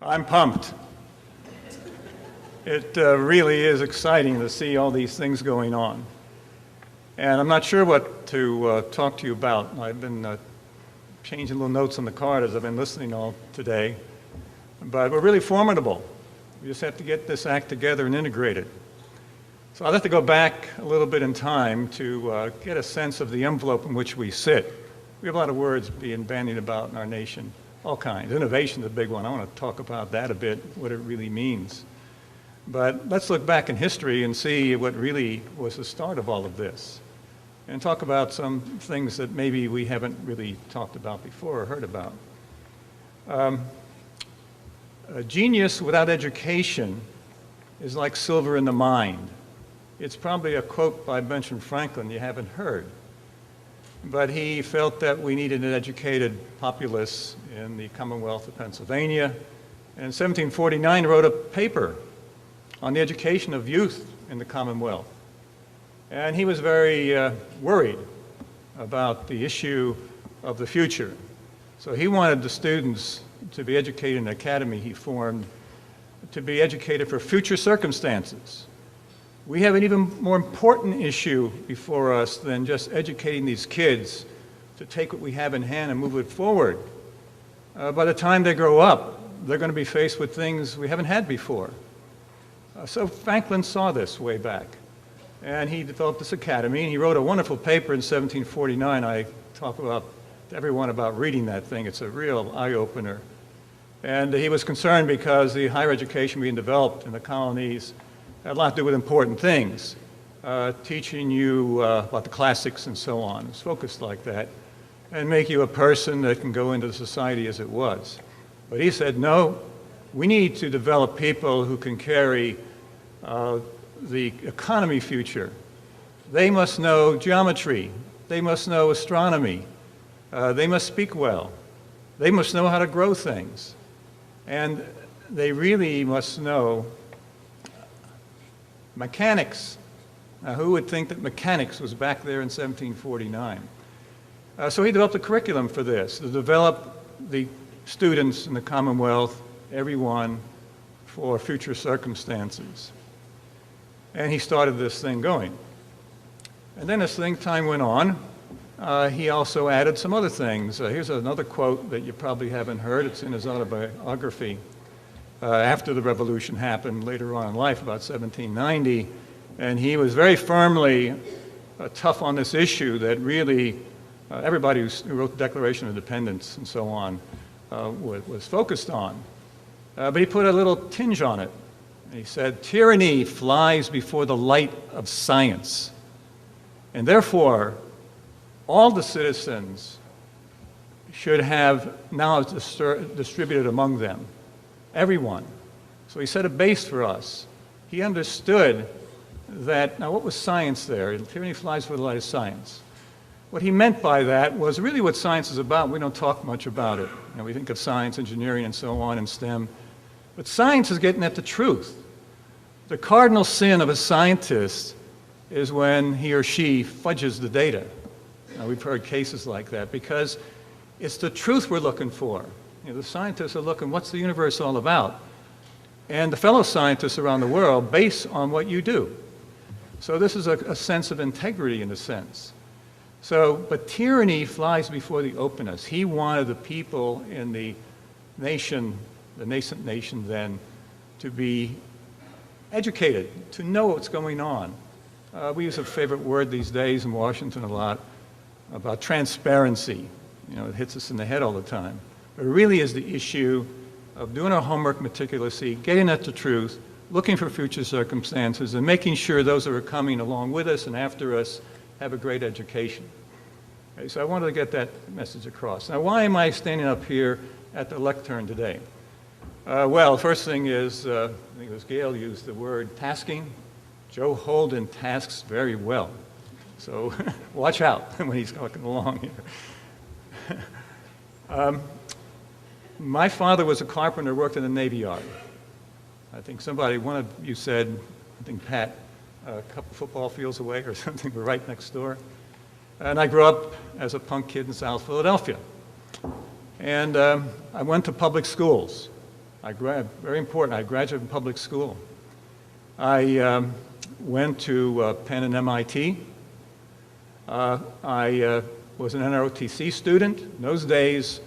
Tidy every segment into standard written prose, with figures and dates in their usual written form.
I'm pumped. It really is exciting to see all these things going on. And I'm not sure what to talk to you about. I've been changing little notes on the card as I've been listening all today. But we're really formidable. We just have to get this act together and integrate it. So I'd have to go back a little bit in time to get a sense of the envelope in which we sit. We have a lot of words being bandied about in our nation, all kinds. Innovation is a big one. I want to talk about that a bit, what it really means. But let's look back in history and see what really was the start of all of this, and talk about some things that maybe we haven't really talked about before or heard about. A genius without education is like silver in the mine. It's probably a quote by Benjamin Franklin you haven't heard. But he felt that we needed an educated populace in the Commonwealth of Pennsylvania. And in 1749 wrote a paper on the education of youth in the Commonwealth. And he was very worried about the issue of the future. So he wanted the students to be educated in an academy he formed, to be educated for future circumstances. We have an even more important issue before us than just educating these kids to take what we have in hand and move it forward. By the time they grow up, they're going to be faced with things we haven't had before. So Franklin saw this way back, and he developed this academy, and he wrote a wonderful paper in 1749. I talk to everyone about reading that thing. It's a real eye-opener. And he was concerned because the higher education being developed in the colonies had a lot to do with important things, teaching you about the classics and so on. It's focused like that, and make you a person that can go into the society as it was. But he said, no, we need to develop people who can carry the economy future. They must know geometry. They must know astronomy. They must speak well. They must know how to grow things. And they really must know mechanics. Now, who would think that mechanics was back there in 1749? So he developed a curriculum for this, to develop the students in the Commonwealth, everyone, for future circumstances. And he started this thing going. And then as time went on, he also added some other things. Here's another quote that you probably haven't heard. It's in his autobiography. After the revolution happened later on in life, about 1790, and he was very firmly tough on this issue that really everybody who wrote the Declaration of Independence and so on was focused on. But he put a little tinge on it. He said, tyranny flies before the light of science, and therefore all the citizens should have knowledge distributed among them. Everyone. So he set a base for us. He understood that, now what was science there? Tyranny flies for the light of science. What he meant by that was really what science is about. We don't talk much about it. You know, we think of science, engineering, and so on, and STEM. But science is getting at the truth. The cardinal sin of a scientist is when he or she fudges the data. Now, we've heard cases like that because it's the truth we're looking for. You know, the scientists are looking, what's the universe all about? And the fellow scientists around the world base on what you do. So this is a sense of integrity in a sense. So, but tyranny flies before the openness. He wanted the people in the nation, the nascent nation then, to be educated, to know what's going on. We use a favorite word these days in Washington a lot about transparency. You know, it hits us in the head all the time. But it really is the issue of doing our homework meticulously, getting at the truth, looking for future circumstances, and making sure those that are coming along with us and after us have a great education. Okay, so I wanted to get that message across. Now, why am I standing up here at the lectern today? Well, first thing is, I think it was Gail used the word tasking. Joe Holden tasks very well. So watch out when he's talking along here. My father was a carpenter, worked in the Navy Yard. I think one of you said, I think Pat, a couple football fields away or something, we're right next door. And I grew up as a punk kid in South Philadelphia. And I went to public schools. Very important, I graduated from public school. I went to Penn and MIT. I was an NROTC student. In those days,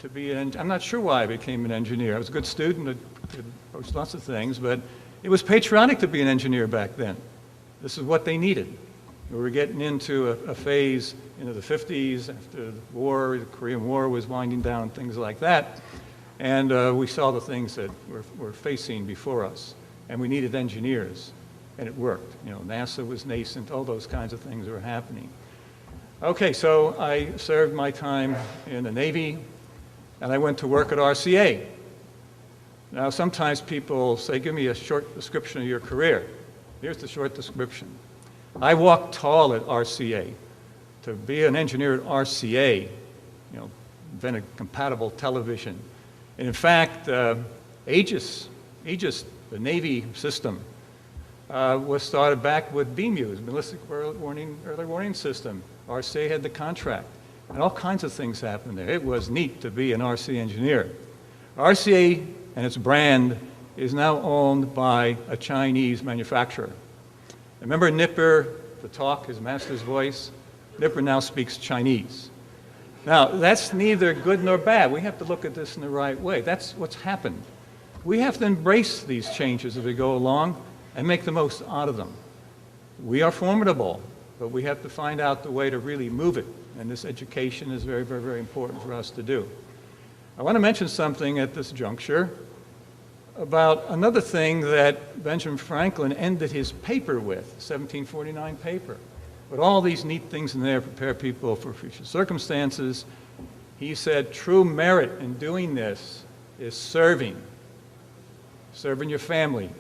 I'm not sure why I became an engineer. I was a good student, I did lots of things, but it was patriotic to be an engineer back then. This is what they needed. We were getting into a phase into the 50s, after the war, the Korean War was winding down, things like that. And we saw the things that were facing before us. And we needed engineers, and it worked. You know, NASA was nascent, all those kinds of things were happening. Okay, so I served my time in the Navy, and I went to work at RCA. Now, sometimes people say, give me a short description of your career. Here's the short description. I walked tall at RCA. To be an engineer at RCA, you know, invented compatible television. And in fact, Aegis, the Navy system, was started back with BMUs, Ballistic Early Warning System. RCA had the contract. And all kinds of things happened there. It was neat to be an RCA engineer. RCA and its brand is now owned by a Chinese manufacturer. Remember Nipper, the talk, his master's voice? Nipper now speaks Chinese. Now, that's neither good nor bad. We have to look at this in the right way. That's what's happened. We have to embrace these changes as we go along and make the most out of them. We are formidable, but we have to find out the way to really move it. And this education is very, very, very important for us to do. I want to mention something at this juncture about another thing that Benjamin Franklin ended his paper with, 1749 paper. But all these neat things in there prepare people for future circumstances. He said, true merit in doing this is serving. Serving your family,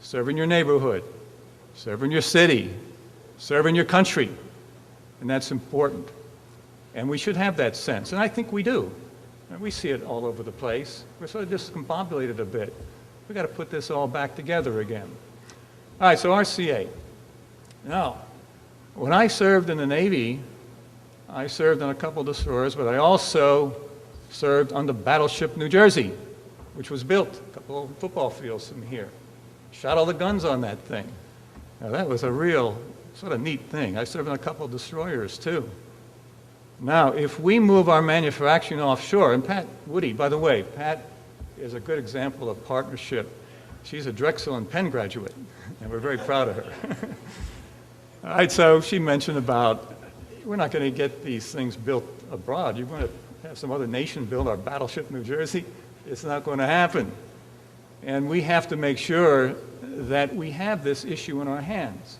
serving your neighborhood, serving your city, serving your country. And that's important. And we should have that sense. And I think we do. And we see it all over the place. We're sort of discombobulated a bit. We've got to put this all back together again. All right, so RCA. Now, when I served in the Navy, I served on a couple of destroyers, but I also served on the battleship New Jersey, which was built a couple of football fields from here. Shot all the guns on that thing. Now, that was a real sort of neat thing. I served on a couple of destroyers, too. Now, if we move our manufacturing offshore, and Pat Woody, by the way, Pat is a good example of partnership. She's a Drexel and Penn graduate, and we're very proud of her. All right, so she mentioned about, we're not going to get these things built abroad. You're going to have some other nation build our battleship New Jersey. It's not going to happen. And we have to make sure that we have this issue in our hands.